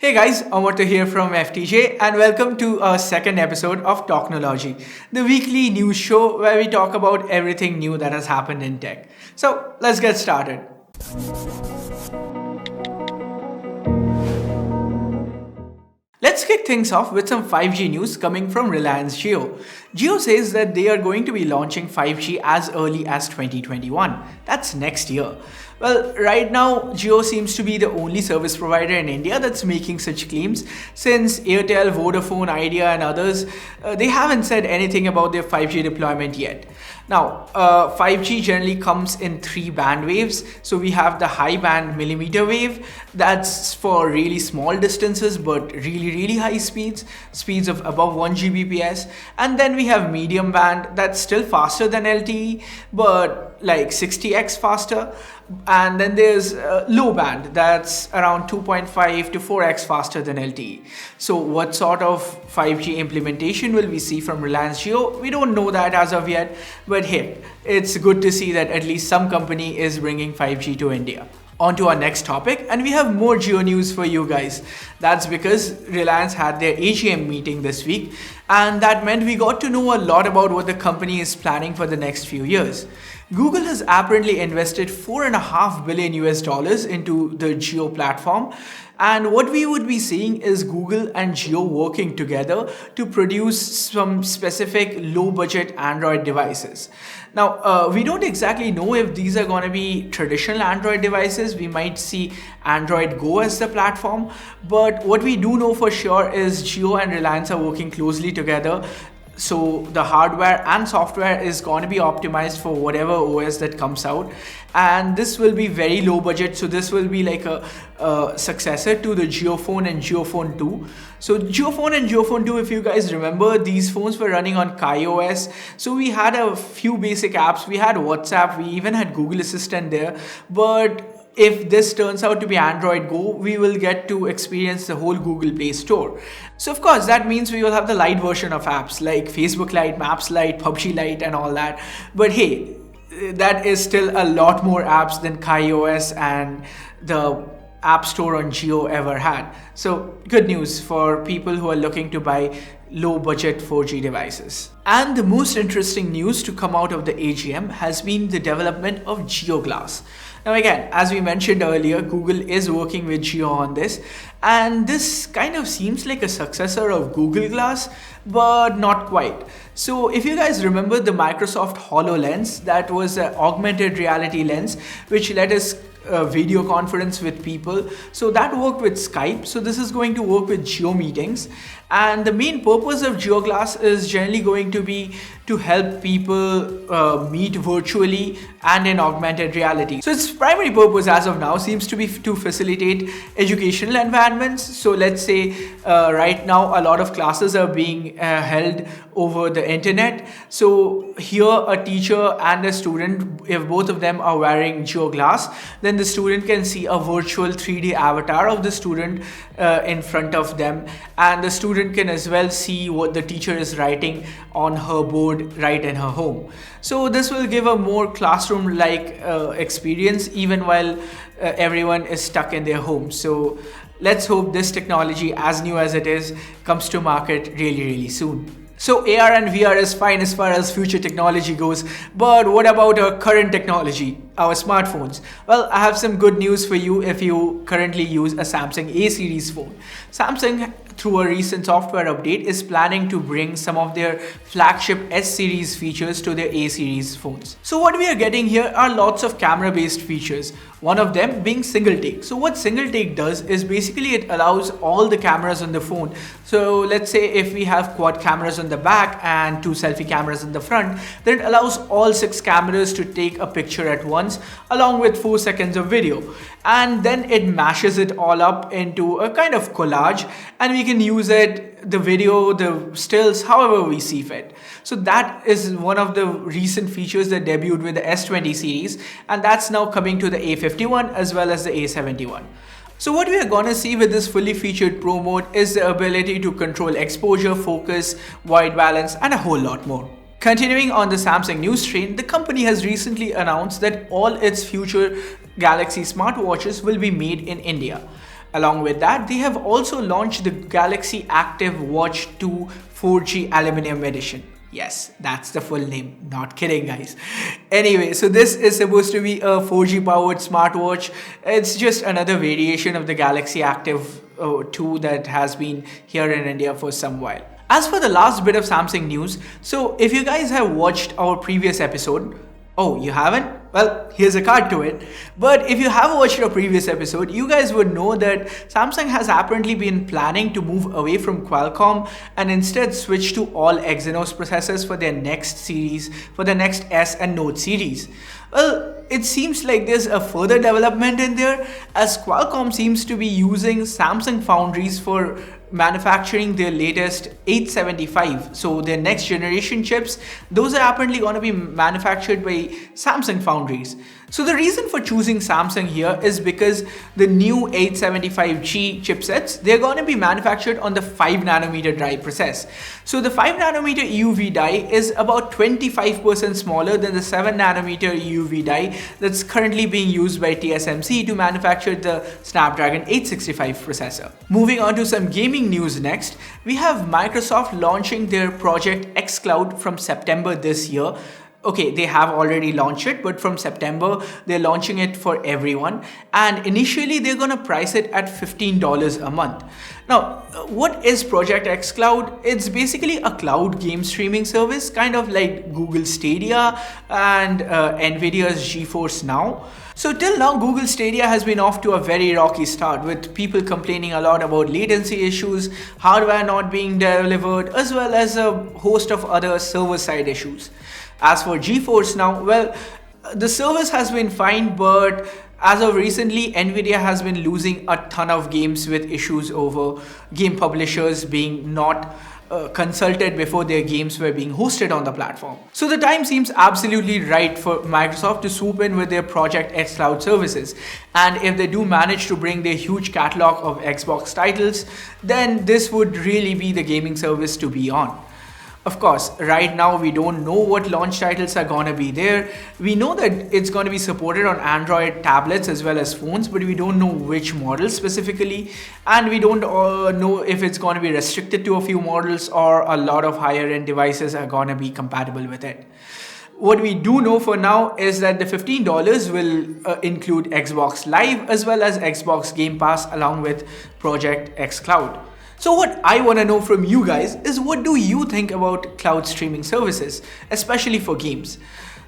Hey guys, Amartya here from FTJ and welcome to our second episode of Talknology, the weekly news show where we talk about everything new that has happened in tech. So let's get started. Let's kick things off with some 5G news coming from Reliance Jio. Jio says that they are going to be launching 5G as early as 2021. That's next year. Well, right now, Jio seems to be the only service provider in India that's making such claims since Airtel, Vodafone, Idea and others, they haven't said anything about their 5G deployment yet. Now, 5G generally comes in three band waves. So we have the high band millimeter wave, that's for really small distances but really high speeds of above 1 Gbps. And then we have medium band, that's still faster than LTE but like 60x faster. And then there's low band, that's around 2.5 to 4x faster than LTE. So what sort of 5G implementation will we see from Reliance Jio? We don't know that as of yet, but hey, it's good to see that at least some company is bringing 5G to India. On to our next topic, and we have more Jio news for you guys. That's because Reliance had their AGM meeting this week, and that meant we got to know a lot about what the company is planning for the next few years. Google has apparently invested $4.5 billion into the Jio platform, and what we would be seeing is Google and Jio working together to produce some specific low-budget Android devices. Now, we don't exactly know if these are going to be traditional Android devices. We might see Android Go as the platform, but what we do know for sure is Jio and Reliance are working closely together. So the hardware and software is going to be optimized for whatever OS that comes out, and this will be very low budget. So this will be like a successor to the Jio Phone and Jio Phone 2. So Jio Phone and Jio Phone 2, if you guys remember, these phones were running on KaiOS. So we had a few basic apps. We had WhatsApp. We even had Google Assistant there. But if this turns out to be Android Go, we will get to experience the whole Google Play Store. So of course, that means we will have the light version of apps like Facebook Lite, Maps Lite, PUBG Lite and all that. But hey, that is still a lot more apps than KaiOS and the App Store on Jio ever had. So good news for people who are looking to buy low budget 4G devices. And the most interesting news to come out of the AGM has been the development of Jio Glass. Now again, as we mentioned earlier, Google is working with Jio on this, and this kind of seems like a successor of Google Glass, but not quite. So if you guys remember the Microsoft HoloLens, that was an augmented reality lens which let us video conference with people. So that worked with Skype. So this is going to work with Jio meetings. And the main purpose of Jio Glass is generally going to be to help people meet virtually and in augmented reality. So its primary purpose as of now seems to be to facilitate educational environments. So let's say right now a lot of classes are being held over the internet. So here a teacher and a student, if both of them are wearing Jio Glass, then the student can see a virtual 3D avatar of the student in front of them, and the student can as well see what the teacher is writing on her board right in her home. So this will give a more classroom-like experience even while everyone is stuck in their home. So let's hope this technology, as new as it is, comes to market really soon. So AR and VR is fine as far as future technology goes, but what about our current technology, our smartphones? Well, I have some good news for you if you currently use a Samsung A series phone. Samsung, through a recent software update, is planning to bring some of their flagship S series features to their A series phones. So what we are getting here are lots of camera based features, one of them being single take. So what single take does is basically it allows all the cameras on the phone. So let's say if we have quad cameras on the back and two selfie cameras in the front, then it allows all 6 cameras to take a picture at once along with 4 seconds of video, and then it mashes it all up into a kind of collage, and we can use it, the video, the stills, however we see fit. So that is one of the recent features that debuted with the S20 series, and that's now coming to the A51 as well as the A71. So what we are gonna see with this fully featured Pro mode is the ability to control exposure, focus, white balance, and a whole lot more. Continuing on the Samsung news train, the company has recently announced that all its future Galaxy smartwatches will be made in India. Along with that, they have also launched the Galaxy Active Watch 2 4G Aluminum Edition. Yes, that's the full name. Not kidding, guys. Anyway, so this is supposed to be a 4G powered smartwatch. It's just another variation of the Galaxy Active 2 that has been here in India for some while. As for the last bit of Samsung news, so if you guys have watched our previous episode, oh, you haven't? Well, here's a card to it. But if you have watched our previous episode, you guys would know that Samsung has apparently been planning to move away from Qualcomm and instead switch to all Exynos processors for their next series, for the next S and Note series. Well, it seems like there's a further development in there, as Qualcomm seems to be using Samsung foundries for manufacturing their latest 875, so their next generation chips. Those are apparently going to be manufactured by Samsung foundries. So the reason for choosing Samsung here is because the new 875G chipsets, they're going to be manufactured on the 5nm die process. So the 5nm EUV die is about 25% smaller than the 7nm EUV die that's currently being used by TSMC to manufacture the Snapdragon 865 processor. Moving on to some gaming news next, we have Microsoft launching their Project xCloud from September this year. Okay, they have already launched it, but from September, they're launching it for everyone. And initially, they're going to price it at $15 a month. Now, what is Project xCloud? It's basically a cloud game streaming service, kind of like Google Stadia and Nvidia's GeForce Now. So till now, Google Stadia has been off to a very rocky start, with people complaining a lot about latency issues, hardware not being delivered, as well as a host of other server-side issues. As for GeForce Now, well, the service has been fine, but as of recently, Nvidia has been losing a ton of games with issues over game publishers being not consulted before their games were being hosted on the platform. So the time seems absolutely right for Microsoft to swoop in with their Project xCloud services. And if they do manage to bring their huge catalog of Xbox titles, then this would really be the gaming service to be on. Of course, right now we don't know what launch titles are going to be there. We know that it's going to be supported on Android tablets as well as phones, but we don't know which models specifically. And we don't know if it's going to be restricted to a few models or a lot of higher end devices are going to be compatible with it. What we do know for now is that the $15 will include Xbox Live as well as Xbox Game Pass along with Project xCloud. So what I want to know from you guys is, what do you think about cloud streaming services, especially for games?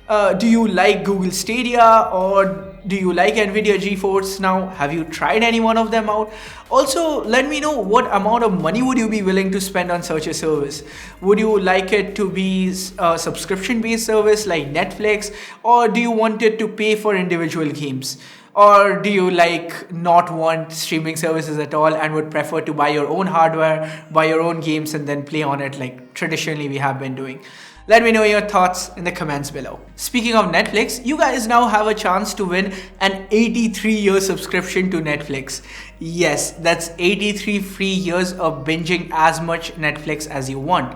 Do you like Google Stadia, or do you like Nvidia GeForce Now? Have you tried any one of them out? Also, let me know what amount of money would you be willing to spend on such a service. Would you like it to be a subscription-based service like Netflix, or do you want it to pay for individual games? Or do you not want streaming services at all and would prefer to buy your own hardware, buy your own games, and then play on it like traditionally we have been doing? Let me know your thoughts in the comments below. Speaking of Netflix, you guys now have a chance to win an 83-year subscription to Netflix. Yes, that's 83 free years of binging as much Netflix as you want.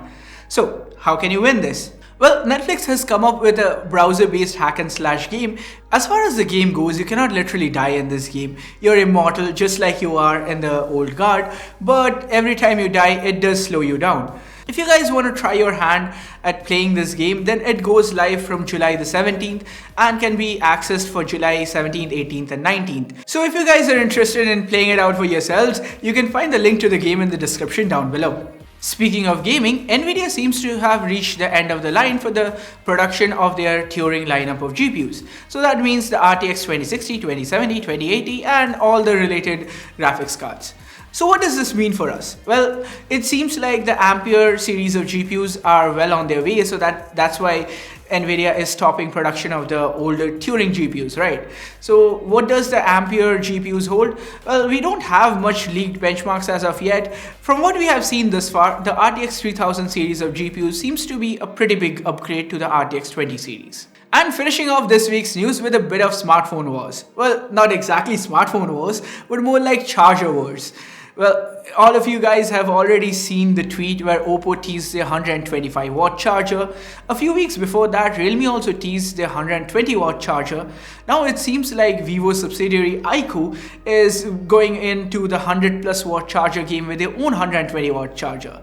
So, how can you win this? Well, Netflix has come up with a browser-based hack and slash game. As far as the game goes, you cannot literally die in this game. You're immortal just like you are in the old guard, but every time you die, it does slow you down. If you guys want to try your hand at playing this game, then it goes live from July the 17th and can be accessed for July 17th, 18th and 19th. So if you guys are interested in playing it out for yourselves, you can find the link to the game in the description down below. Speaking of gaming, Nvidia seems to have reached the end of the line for the production of their Turing lineup of GPUs. So that means the RTX 2060, 2070, 2080 and all the related graphics cards. So what does this mean for us? Well, it seems like the Ampere series of GPUs are well on their way, so that's why Nvidia is stopping production of the older Turing GPUs, right? So what does the Ampere GPUs hold? Well, we don't have much leaked benchmarks as of yet. From what we have seen thus far, the RTX 3000 series of GPUs seems to be a pretty big upgrade to the RTX 20 series. And finishing off this week's news with a bit of smartphone wars. Well, not exactly smartphone wars, but more like charger wars. Well, all of you guys have already seen the tweet where Oppo teased their 125 watt charger. A few weeks before that, Realme also teased their 120 watt charger. Now it seems like Vivo's subsidiary iQOO is going into the 100 plus watt charger game with their own 120 watt charger.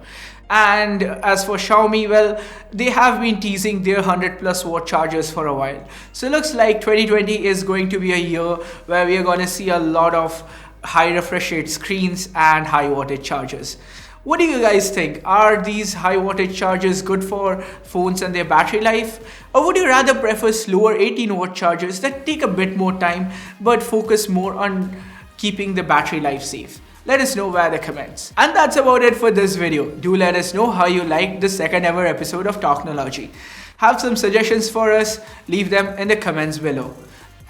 And as for Xiaomi, well, they have been teasing their 100 plus watt chargers for a while. So it looks like 2020 is going to be a year where we are going to see a lot of high refresh rate screens and high wattage chargers. What do you guys think? Are these high wattage chargers good for phones and their battery life? Or would you rather prefer slower 18 watt chargers that take a bit more time but focus more on keeping the battery life safe? Let us know via the comments. And that's about it for this video. Do let us know how you liked the second ever episode of Talknology. Have some suggestions for us? Leave them in the comments below.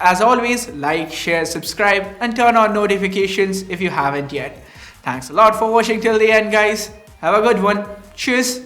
As always, like, share, subscribe, and turn on notifications if you haven't yet. Thanks a lot for watching till the end, guys. Have a good one. Cheers.